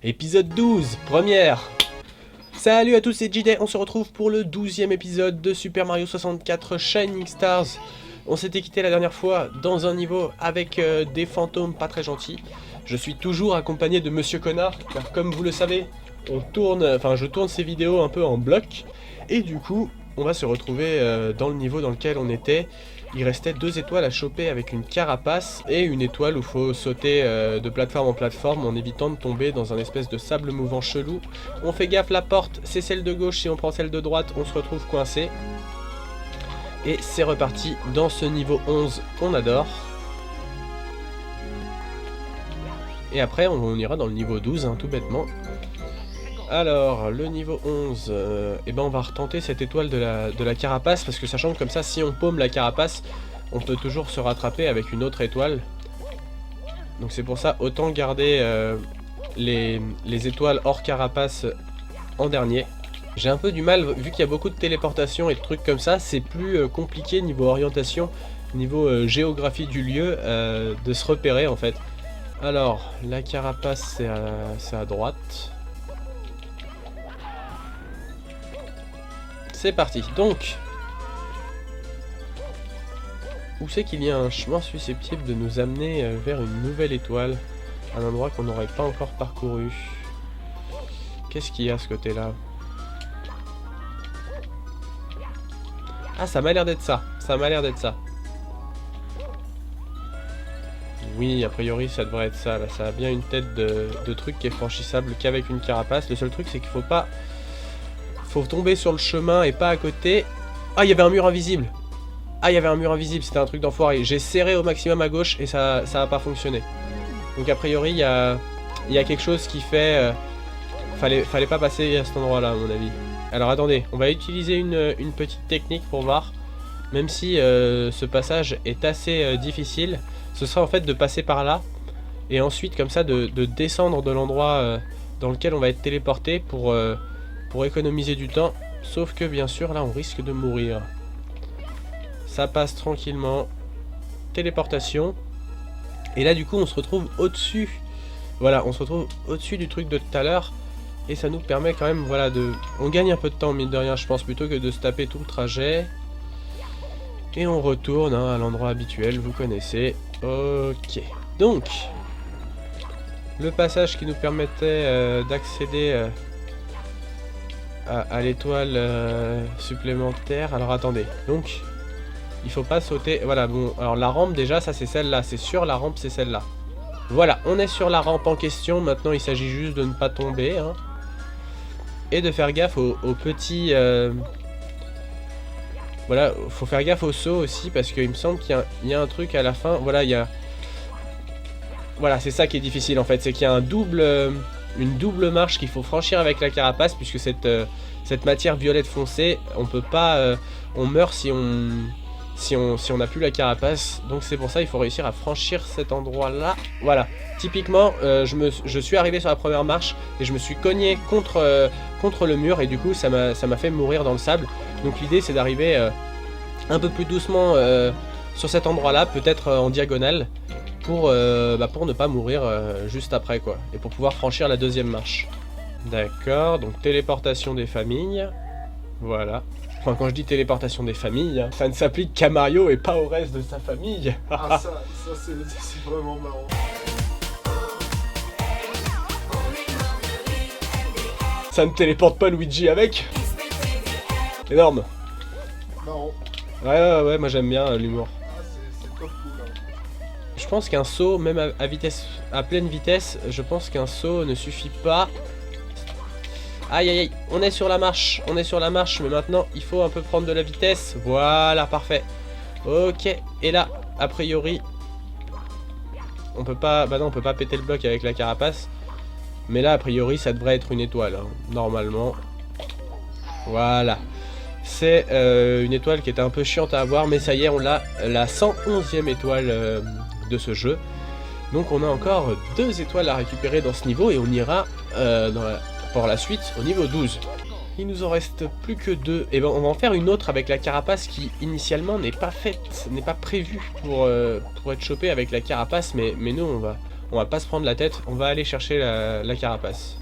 Épisode 12, première. Salut à tous, c'est JD, on se retrouve pour le 12e épisode de Super Mario 64 Shining Stars. On s'était quitté la dernière fois dans un niveau avec des fantômes pas très gentils. Je suis toujours accompagné de Monsieur Connard, car comme vous le savez, je tourne ces vidéos un peu en bloc. Et du coup, on va se retrouver dans le niveau dans lequel on était. Il restait 2 étoiles à choper avec une carapace et une étoile où il faut sauter de plateforme en plateforme en évitant de tomber dans un espèce de sable mouvant chelou. On fait gaffe, la porte c'est celle de gauche, si on prend celle de droite on se retrouve coincé. Et c'est reparti dans ce niveau 11 qu'on adore. Et après on ira dans le niveau 12 tout bêtement. Alors, le niveau 11, on va retenter cette étoile de la carapace, parce que sachant que comme ça, si on paume la carapace, on peut toujours se rattraper avec une autre étoile. Donc c'est pour ça, autant garder les étoiles hors carapace en dernier. J'ai un peu du mal, vu qu'il y a beaucoup de téléportation et de trucs comme ça, c'est plus compliqué niveau orientation, niveau géographie du lieu, de se repérer en fait. Alors, la carapace c'est à droite. C'est parti, donc où c'est qu'il y a un chemin susceptible de nous amener vers une nouvelle étoile, un endroit qu'on n'aurait pas encore parcouru. Qu'est-ce qu'il y a à ce côté-là? Ah, ça m'a l'air d'être ça, ça m'a l'air d'être ça. Oui, a priori ça devrait être ça, là, ça a bien une tête de truc qui est franchissable qu'avec une carapace. Le seul truc c'est qu'il faut pas... Faut tomber sur le chemin et pas à côté. Ah, il y avait un mur invisible. Ah, il y avait un mur invisible, c'était un truc d'enfoiré. J'ai serré au maximum à gauche et ça a pas fonctionné. Donc a priori, il y a quelque chose qui fait... fallait pas passer à cet endroit-là, à mon avis. Alors attendez, on va utiliser une petite technique pour voir. Même si ce passage est assez difficile, ce sera en fait de passer par là. Et ensuite, comme ça, de descendre de l'endroit dans lequel on va être téléporté pour économiser du temps, sauf que bien sûr là on risque de mourir. Ça passe tranquillement. Téléportation. Et là du coup on se retrouve au-dessus. Voilà, on se retrouve au-dessus du truc de tout à l'heure. Et ça nous permet quand même, voilà, de... On gagne un peu de temps, mine de rien, je pense, plutôt que de se taper tout le trajet. Et on retourne à l'endroit habituel, vous connaissez. Ok. Donc, le passage qui nous permettait d'accéder... à l'étoile supplémentaire. Alors attendez, donc il faut pas sauter. Voilà, bon, alors la rampe déjà, ça c'est celle-là, c'est sûr, la rampe c'est celle-là. Voilà, on est sur la rampe en question. Maintenant il s'agit juste de ne pas tomber et de faire gaffe aux petits voilà, faut faire gaffe au saut aussi, parce qu'il me semble qu'il y a un truc à la fin. Voilà, il y a... Voilà, c'est ça qui est difficile en fait, c'est qu'il y a une double marche qu'il faut franchir avec la carapace, puisque cette matière violette foncée, on peut pas, on meurt si on n'a plus la carapace. Donc c'est pour ça il faut réussir à franchir cet endroit là. Voilà, typiquement je suis arrivé sur la première marche et je me suis cogné contre le mur, et du coup ça m'a fait mourir dans le sable. Donc l'idée c'est d'arriver un peu plus doucement sur cet endroit là, peut-être en diagonale, pour ne pas mourir juste après quoi, et pour pouvoir franchir la deuxième marche. D'accord, donc téléportation des familles, voilà. Enfin, quand je dis téléportation des familles, ça ne s'applique qu'à Mario et pas au reste de sa famille. Ah, ça c'est vraiment marrant. Ça ne téléporte pas Luigi avec. Énorme. Marrant. Ouais, moi j'aime bien l'humour. Ah, c'est top cool. Je pense qu'un saut, même à pleine vitesse, je pense qu'un saut ne suffit pas. Aïe aïe aïe, on est sur la marche, mais maintenant il faut un peu prendre de la vitesse. Voilà, parfait. Ok, et là, a priori, on peut pas, bah non, on peut pas péter le bloc avec la carapace. Mais là, a priori, ça devrait être une étoile, normalement. Voilà. C'est une étoile qui était un peu chiante à avoir, mais ça y est, on l'a, la 111e étoile de ce jeu. Donc on a encore 2 étoiles à récupérer dans ce niveau, et on ira pour la suite au niveau 12. Il nous en reste plus que 2. Et ben on va en faire une autre avec la carapace qui initialement n'est pas faite, n'est pas prévue pour être chopée avec la carapace, mais nous On va pas se prendre la tête, on va aller chercher la carapace.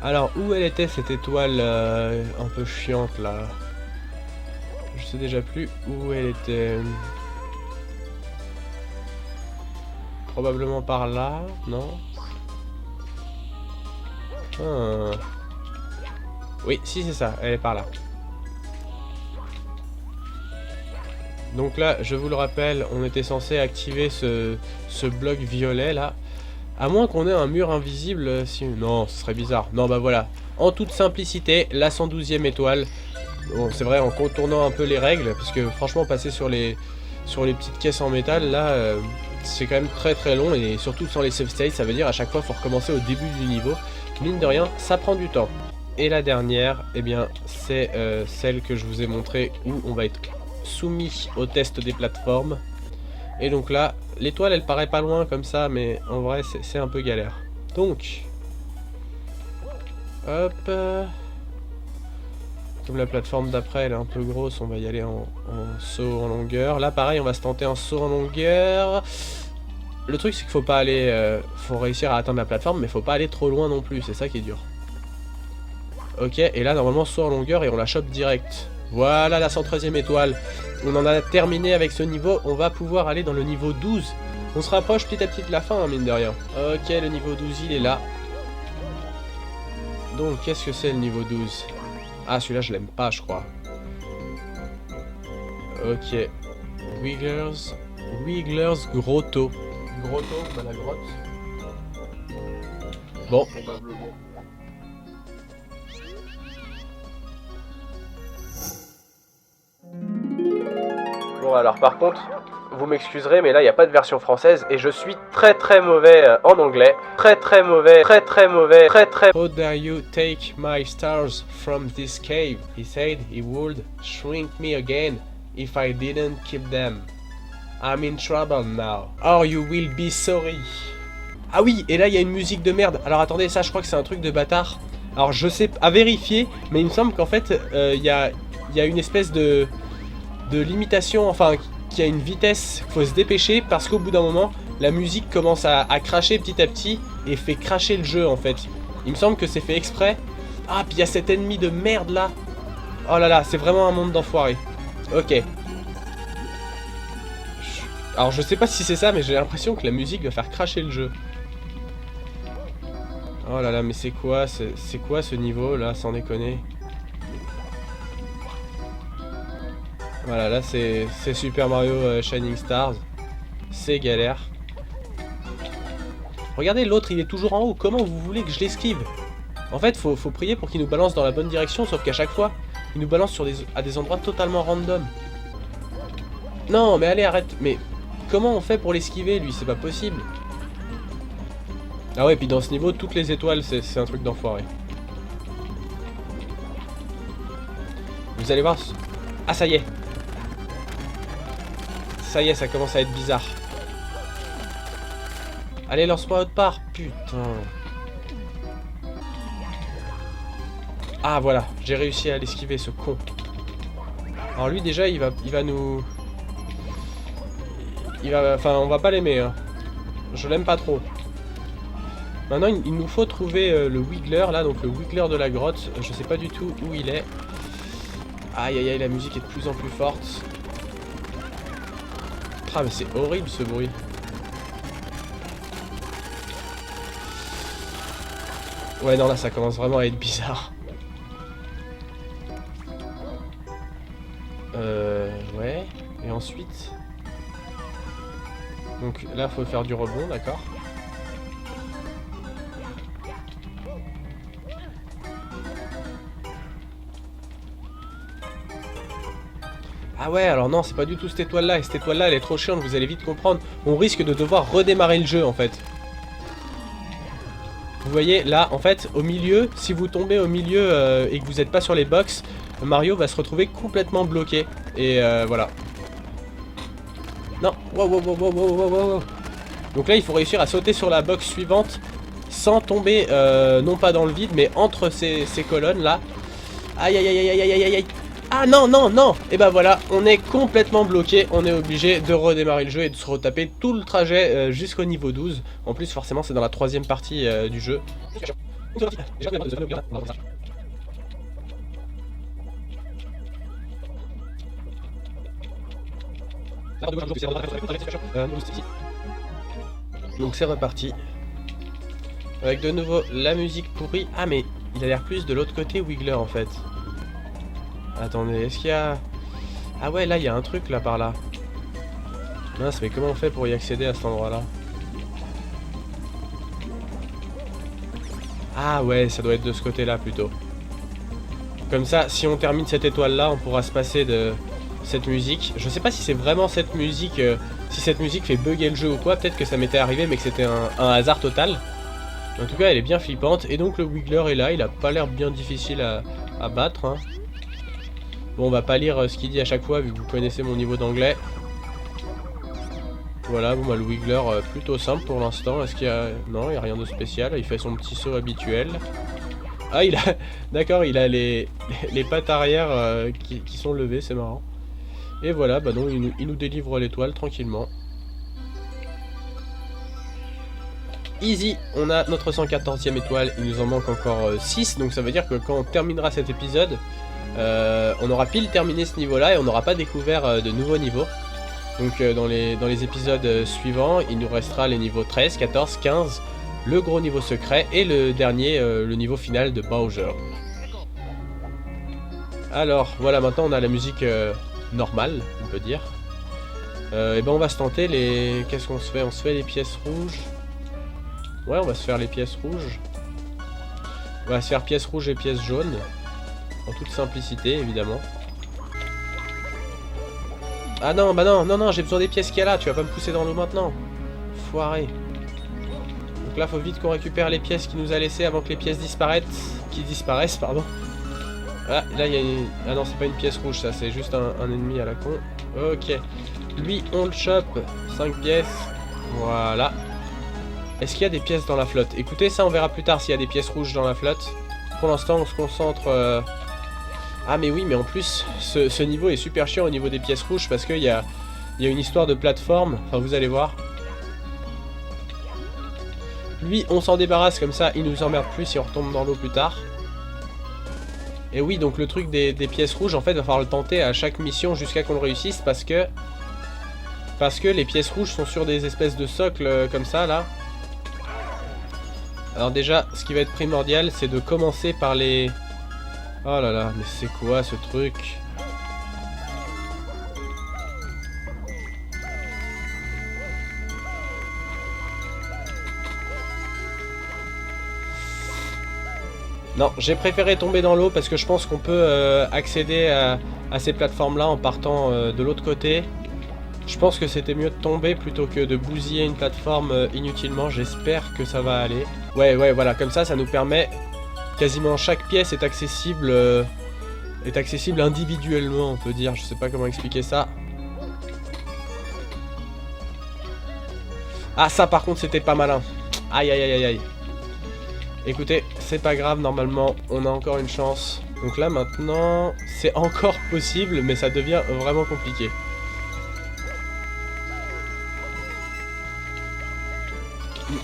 Alors, où elle était cette étoile un peu chiante là? Je sais déjà plus où elle était. Probablement par là, non? Oui, si c'est ça, elle est par là. Donc là, je vous le rappelle, on était censé activer ce bloc violet là. À moins qu'on ait un mur invisible, si... Non, ce serait bizarre. Non, bah voilà. En toute simplicité, la 112e étoile. Bon, c'est vrai, en contournant un peu les règles, parce que franchement, passer sur les petites caisses en métal, là, c'est quand même très très long. Et surtout sans les save states, ça veut dire à chaque fois, il faut recommencer au début du niveau. Mine de rien, ça prend du temps. Et la dernière, eh bien, c'est celle que je vous ai montrée, où on va être soumis au test des plateformes. Et donc là, l'étoile elle paraît pas loin comme ça, mais en vrai c'est un peu galère. Donc, hop, comme la plateforme d'après elle est un peu grosse, on va y aller en saut en longueur. Là pareil, on va se tenter en saut en longueur. Le truc c'est qu'il faut pas aller, faut réussir à atteindre la plateforme, mais faut pas aller trop loin non plus, c'est ça qui est dur. Ok, et là normalement saut en longueur et on la chope direct. Voilà la 113e étoile. On en a terminé avec ce niveau. On va pouvoir aller dans le niveau 12. On se rapproche petit à petit de la fin, hein, mine de rien. Ok, le niveau 12, il est là. Donc, qu'est-ce que c'est le niveau 12? Ah, celui-là, je l'aime pas, je crois. Ok. Wiggler's Grotto. Grotto, bah la grotte. Bon. Probablement. Bon alors par contre, vous m'excuserez mais là il n'y a pas de version française et je suis très très mauvais en anglais. Très mauvais. How dare you take my stars from this cave? He said he would shrink me again if I didn't keep them. I'm in trouble now. Or you will be sorry. Ah oui, et là il y a une musique de merde. Alors attendez, ça je crois que c'est un truc de bâtard. Alors je sais, à vérifier, mais il me semble qu'en fait il y a une espèce de limitation, enfin qu'il y a une vitesse, faut se dépêcher parce qu'au bout d'un moment la musique commence à cracher petit à petit et fait cracher le jeu en fait. Il me semble que c'est fait exprès. Ah puis il y a cet ennemi de merde là. Oh là là, c'est vraiment un monde d'enfoirés. Ok. Alors je sais pas si c'est ça mais j'ai l'impression que la musique va faire cracher le jeu. Oh là là, mais c'est quoi ce niveau là, sans déconner? Voilà, là c'est Super Mario Shining Stars. C'est galère. Regardez, l'autre il est toujours en haut. Comment vous voulez que je l'esquive? En fait, faut prier pour qu'il nous balance dans la bonne direction, sauf qu'à chaque fois, il nous balance à des endroits totalement random. Non, mais allez, arrête. Mais comment on fait pour l'esquiver, lui? C'est pas possible. Ah ouais, puis dans ce niveau, toutes les étoiles, c'est un truc d'enfoiré. Vous allez voir... Ah, ça y est. Ça y est, ça commence à être bizarre. Allez, lance-moi autre part. Putain. Ah, voilà. J'ai réussi à l'esquiver, ce con. Alors lui, déjà, il va nous... Enfin, on va pas l'aimer, hein. Je l'aime pas trop. Maintenant, il nous faut trouver le Wiggler, là. Donc, le Wiggler de la grotte. Je sais pas du tout où il est. Aïe, aïe, aïe, la musique est de plus en plus forte. Ah mais c'est horrible ce bruit. Ouais non là ça commence vraiment à être bizarre. Ouais. Et ensuite... Donc là faut faire du rebond, d'accord. Ah ouais, alors non, c'est pas du tout cette étoile-là. Et cette étoile-là, elle est trop chiante, vous allez vite comprendre. On risque de devoir redémarrer le jeu, en fait. Vous voyez, là, en fait, au milieu, si vous tombez au milieu et que vous n'êtes pas sur les box, Mario va se retrouver complètement bloqué. Et voilà. Non, wow. Donc là, il faut réussir à sauter sur la box suivante sans tomber, non pas dans le vide, mais entre ces colonnes-là. Aïe, aïe, aïe, aïe, aïe, aïe, aïe. Ah non, non, non. Et bah voilà, on est complètement bloqué. On est obligé de redémarrer le jeu et de se retaper tout le trajet jusqu'au niveau 12. En plus, forcément, c'est dans la troisième partie du jeu. Donc c'est reparti. Avec de nouveau la musique pourrie. Ah mais il a l'air plus de l'autre côté Wiggler en fait. Attendez, est-ce qu'il y a... Ah ouais, là il y a un truc là par là. Mince, mais comment on fait pour y accéder à cet endroit là? Ah ouais, ça doit être de ce côté là plutôt. Comme ça, si on termine cette étoile là, on pourra se passer de cette musique. Je sais pas si c'est vraiment cette musique, si cette musique fait bugger le jeu ou quoi. Peut-être que ça m'était arrivé mais que c'était un hasard total. En tout cas, elle est bien flippante. Et donc le Wiggler est là, il a pas l'air bien difficile à battre. Hein. Bon, on va pas lire ce qu'il dit à chaque fois vu que vous connaissez mon niveau d'anglais. Voilà, bon bah le Wiggler plutôt simple pour l'instant. Est-ce qu'il y a... Non, il n'y a rien de spécial. Il fait son petit saut habituel. Ah, il a... D'accord, il a les pattes arrière qui sont levées, c'est marrant. Et voilà, bah non, il nous délivre l'étoile tranquillement. Easy, on a notre 114e étoile, il nous en manque encore 6, donc ça veut dire que quand on terminera cet épisode, on aura pile terminé ce niveau-là et on n'aura pas découvert de nouveaux niveaux. Donc dans les épisodes suivants, il nous restera les niveaux 13, 14, 15, le gros niveau secret et le dernier, le niveau final de Bowser. Alors voilà, maintenant on a la musique normale, on peut dire. Et ben on va se tenter les... Qu'est-ce qu'on se fait? On se fait les pièces rouges. Ouais, on va se faire les pièces rouges. On va se faire pièces rouges et pièces jaunes. En toute simplicité, évidemment. Ah non, bah non, non, non, j'ai besoin des pièces qu'il y a là. Tu vas pas me pousser dans l'eau maintenant. Foiré. Donc là, faut vite qu'on récupère les pièces qu'il nous a laissées avant que les pièces disparaissent, pardon. Ah, là, il y a une... Ah non, c'est pas une pièce rouge, ça. C'est juste un ennemi à la con. Ok. Lui, on le chope. 5 pièces. Voilà. Est-ce qu'il y a des pièces dans la flotte? Écoutez, ça on verra plus tard s'il y a des pièces rouges dans la flotte. Pour l'instant on se concentre... Ah mais oui, mais en plus ce niveau est super chiant au niveau des pièces rouges parce qu'il y a une histoire de plateforme. Enfin vous allez voir. Lui on s'en débarrasse comme ça, il nous emmerde plus si on retombe dans l'eau plus tard. Et oui, donc le truc des pièces rouges en fait va falloir le tenter à chaque mission jusqu'à qu'on le réussisse parce que les pièces rouges sont sur des espèces de socles comme ça là. Alors déjà, ce qui va être primordial, c'est de commencer par les... Oh là là, mais c'est quoi ce truc? Non, j'ai préféré tomber dans l'eau parce que je pense qu'on peut accéder à ces plateformes-là en partant de l'autre côté. Je pense que c'était mieux de tomber plutôt que de bousiller une plateforme inutilement. J'espère que ça va aller. Ouais, voilà, comme ça nous permet... Quasiment chaque pièce est accessible individuellement, on peut dire. Je sais pas comment expliquer ça. Ah, ça par contre, c'était pas malin. Aïe, aïe, aïe, aïe. Écoutez, c'est pas grave, normalement, on a encore une chance. Donc là, maintenant, c'est encore possible, mais ça devient vraiment compliqué.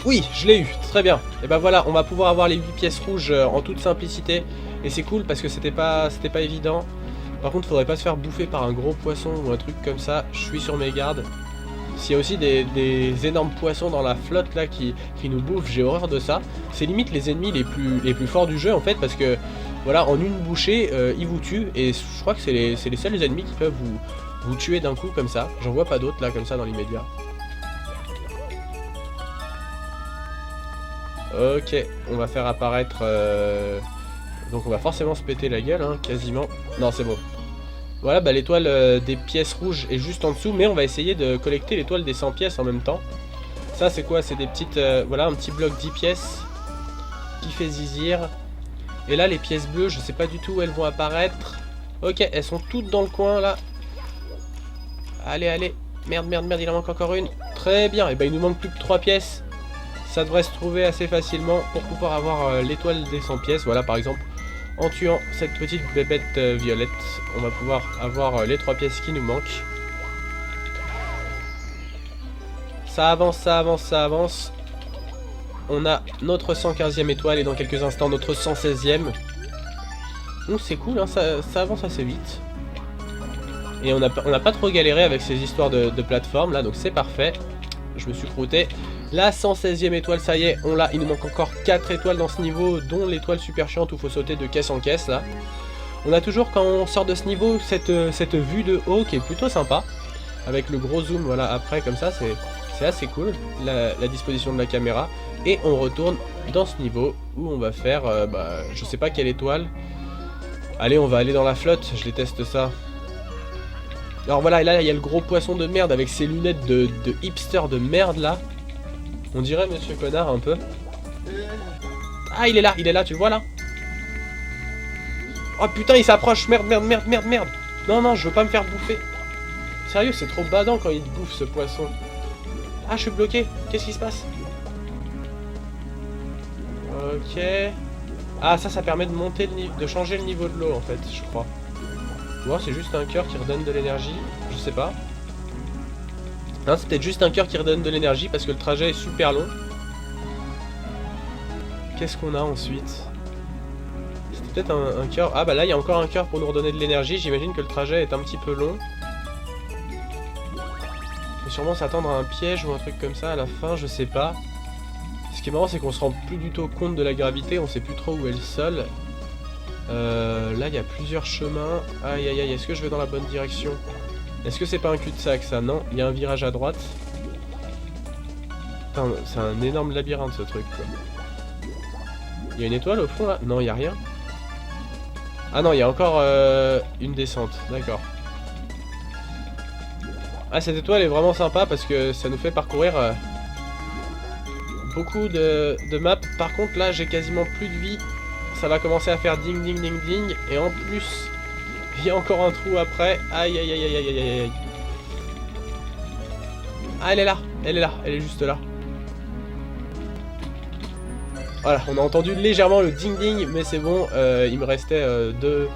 Oui, je l'ai eu, très bien. Et ben voilà, on va pouvoir avoir les 8 pièces rouges en toute simplicité. Et c'est cool parce que c'était pas évident. Par contre, faudrait pas se faire bouffer par un gros poisson ou un truc comme ça. Je suis sur mes gardes. S'il y a aussi des énormes poissons dans la flotte là qui nous bouffent, j'ai horreur de ça. C'est limite les ennemis les plus forts du jeu en fait parce que voilà, en une bouchée, ils vous tuent. Et je crois que c'est les seuls ennemis qui peuvent vous tuer d'un coup comme ça. J'en vois pas d'autres là comme ça dans l'immédiat. Ok, on va faire apparaître... Donc on va forcément se péter la gueule, hein, quasiment. Non, c'est bon. Voilà, bah l'étoile des pièces rouges est juste en dessous, mais on va essayer de collecter l'étoile des 100 pièces en même temps. Ça, c'est quoi? C'est des petites... voilà, un petit bloc 10 pièces qui fait zizir. Et là, les pièces bleues, je sais pas du tout où elles vont apparaître. Ok, elles sont toutes dans le coin, là. Allez, allez. Merde, il en manque encore une. Très bien, et bah il nous manque plus que 3 pièces. Ça devrait se trouver assez facilement pour pouvoir avoir l'étoile des 100 pièces. Voilà, par exemple, En tuant cette petite bébête violette, on va pouvoir avoir les 3 pièces qui nous manquent. Ça avance, ça avance, ça avance. On a notre 115e étoile et dans quelques instants notre 116e. Donc c'est cool, hein, ça avance assez vite. Et on n'a pas trop galéré avec ces histoires de plateforme là, donc c'est parfait. Je me suis croûté. La 116e étoile, ça y est, on l'a. Il nous manque encore 4 étoiles dans ce niveau, dont l'étoile super chiante où il faut sauter de caisse en caisse là. On a toujours, quand on sort de ce niveau, cette vue de haut qui est plutôt sympa. Avec le gros zoom, voilà, après comme ça, c'est assez cool, la disposition de la caméra. Et on retourne dans ce niveau où on va faire, je sais pas quelle étoile. Allez, on va aller dans la flotte, je déteste ça. Alors voilà, et là, il y a le gros poisson de merde avec ses lunettes de hipster de merde là. On dirait Monsieur Connard un peu. Ah, il est là, tu le vois là? Oh putain, il s'approche, merde. Non, non, je veux pas me faire bouffer. Sérieux, c'est trop badant quand il bouffe ce poisson. Ah, je suis bloqué, qu'est-ce qui se passe? Ok. Ah, ça permet de monter de changer le niveau de l'eau en fait, je crois. Ou alors c'est juste un cœur qui redonne de l'énergie, je sais pas. Non, c'est peut-être juste un cœur qui redonne de l'énergie parce que le trajet est super long. Qu'est-ce qu'on a ensuite? C'était peut-être un cœur. Ah bah là il y a encore un cœur pour nous redonner de l'énergie. J'imagine que le trajet est un petit peu long. Il faut sûrement s'attendre à un piège ou un truc comme ça à la fin, je sais pas. Ce qui est marrant c'est qu'on se rend plus du tout compte de la gravité, on sait plus trop où est le sol. Là il y a plusieurs chemins. Aïe aïe aïe, est-ce que je vais dans la bonne direction? Est-ce que c'est pas un cul-de-sac ça? Non, il y a un virage à droite. Putain, c'est un énorme labyrinthe ce truc quoi. Il y a une étoile au fond là? Non, il y a rien. Ah non, il y a encore une descente, d'accord. Ah, cette étoile est vraiment sympa parce que ça nous fait parcourir beaucoup de maps. Par contre là j'ai quasiment plus de vie. Ça va commencer à faire ding ding ding ding. Et en plus, il y a encore un trou après. Aïe aïe aïe aïe aïe aïe aïe. Ah, elle est là, elle est juste là. Voilà, on a entendu légèrement le ding ding, mais c'est bon, il me restait 2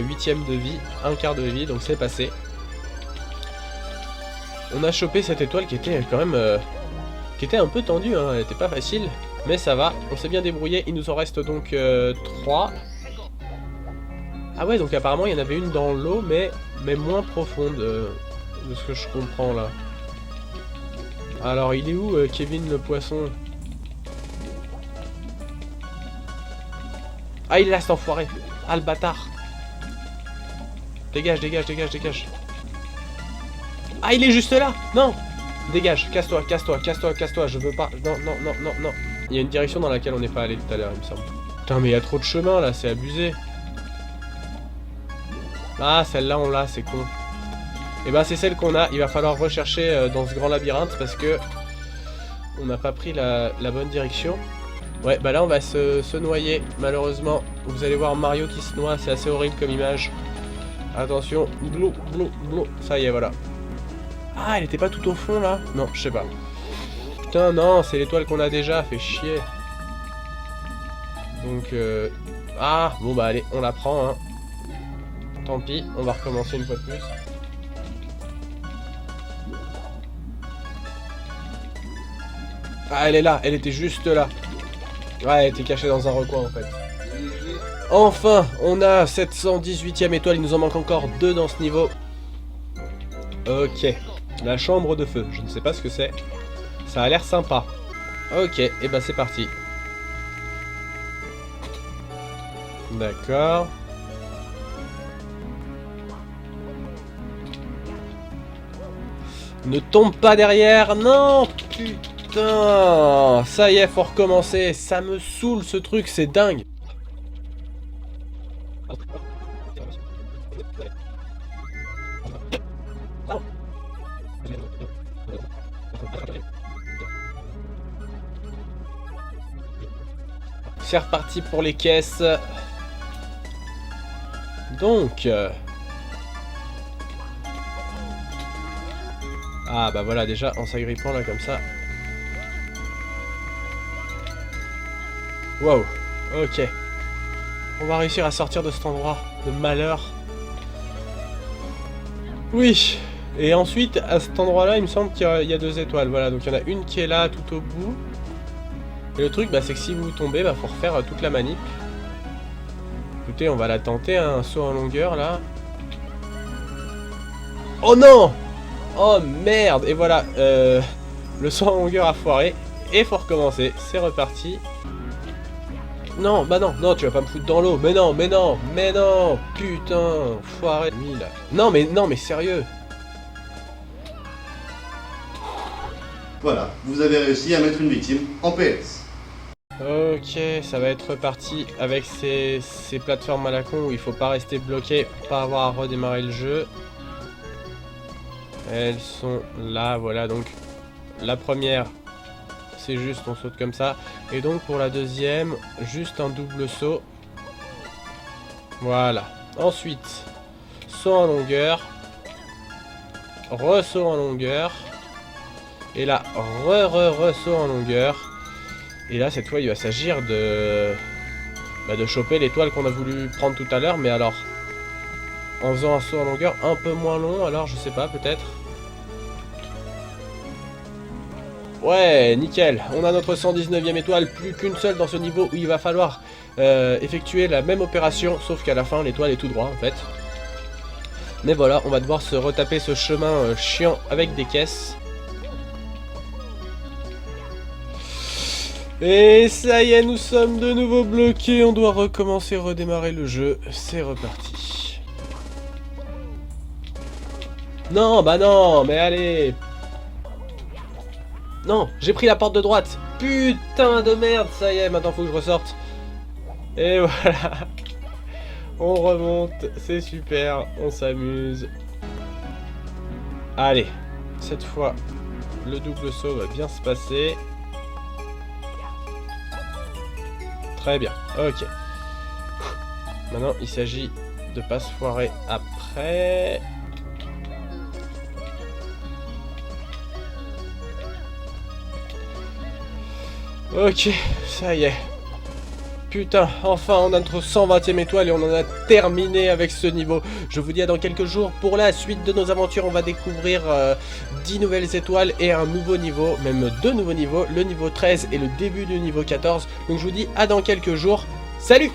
huitièmes de vie, un quart de vie, donc c'est passé. On a chopé cette étoile qui était quand même, qui était un peu tendue, hein, elle était pas facile, mais ça va, on s'est bien débrouillé, il nous en reste donc 3. Ah ouais, donc apparemment il y en avait une dans l'eau, mais moins profonde, de ce que je comprends là. Alors il est où Kevin le poisson? Ah, il est là cet enfoiré. Ah, le bâtard. Dégage, dégage, dégage, dégage. Ah, il est juste là. Non. Dégage, casse-toi, casse-toi, casse-toi, casse-toi. Je veux pas. Non, non, non, non, non. Il y a une direction dans laquelle on n'est pas allé tout à l'heure, il me semble. Putain, mais il y a trop de chemin là, c'est abusé. Ah, celle-là, on l'a, c'est con. Et bah, c'est celle qu'on a. Il va falloir rechercher dans ce grand labyrinthe parce que on n'a pas pris la bonne direction. Ouais, bah là on va se noyer, malheureusement. Vous allez voir Mario qui se noie, c'est assez horrible comme image. Attention, blou, blou, blou. Ça y est, voilà. Ah, elle était pas tout au fond là? Non, je sais pas. Putain, non, c'est l'étoile qu'on a déjà, fait chier. Donc, ah, bon bah allez, on la prend, hein. Tant pis, on va recommencer une fois de plus. Ah, elle est là, elle était juste là. Ouais, elle était cachée dans un recoin en fait. Enfin, on a cette 118e étoile, il nous en manque encore 2 dans ce niveau. Ok, la chambre de feu, je ne sais pas ce que c'est. Ça a l'air sympa. Ok, et bah c'est parti. D'accord. Ne tombe pas derrière, non, putain. Putain, ça y est, faut recommencer. Ça me saoule ce truc, c'est dingue. C'est reparti pour les caisses. Donc... Ah bah voilà, déjà en s'agrippant là comme ça. Wow, ok. On va réussir à sortir de cet endroit de malheur. Oui. Et ensuite, à cet endroit-là, il me semble qu'il y a 2 étoiles. Voilà, donc il y en a une qui est là, tout au bout. Et le truc, bah, c'est que si vous tombez, bah, faut refaire toute la manip. Écoutez, on va la tenter, hein, un saut en longueur, là. Oh non! Oh merde! Et voilà, le saut en longueur a foiré. Et faut recommencer. C'est reparti. Non, bah non, non, tu vas pas me foutre dans l'eau. Mais non, mais non, mais non! Putain, foiré. Non, mais sérieux. Voilà, vous avez réussi à mettre une victime en PS. Ok, ça va être reparti avec ces plateformes à la con où il faut pas rester bloqué, pas avoir à redémarrer le jeu. Elles sont là, voilà, donc la première, c'est juste on saute comme ça. Et donc pour la deuxième, juste un double saut. Voilà. Ensuite, saut en longueur. Ressaut en longueur. Et là, re-saut en longueur. Et là, cette fois, il va s'agir de choper l'étoile qu'on a voulu prendre tout à l'heure. Mais alors, en faisant un saut en longueur un peu moins long, alors je sais pas, peut-être. Ouais, nickel. On a notre 119e étoile, plus qu'une seule dans ce niveau où il va falloir effectuer la même opération. Sauf qu'à la fin, l'étoile est tout droit, en fait. Mais voilà, on va devoir se retaper ce chemin chiant avec des caisses. Et ça y est, nous sommes de nouveau bloqués. On doit recommencer, redémarrer le jeu. C'est reparti. Non, bah non, mais allez. Non, j'ai pris la porte de droite. Putain de merde, ça y est, maintenant faut que je ressorte. Et voilà. On remonte, c'est super, on s'amuse. Allez, cette fois, le double saut va bien se passer. Très bien, ok. Maintenant, il s'agit de pas se foirer après. Ok, ça y est. Putain, enfin on a notre 120e étoile et on en a terminé avec ce niveau. Je vous dis à dans quelques jours pour la suite de nos aventures. On va découvrir 10 nouvelles étoiles et un nouveau niveau, même 2 nouveaux niveaux, le niveau 13 et le début du niveau 14. Donc je vous dis à dans quelques jours. Salut!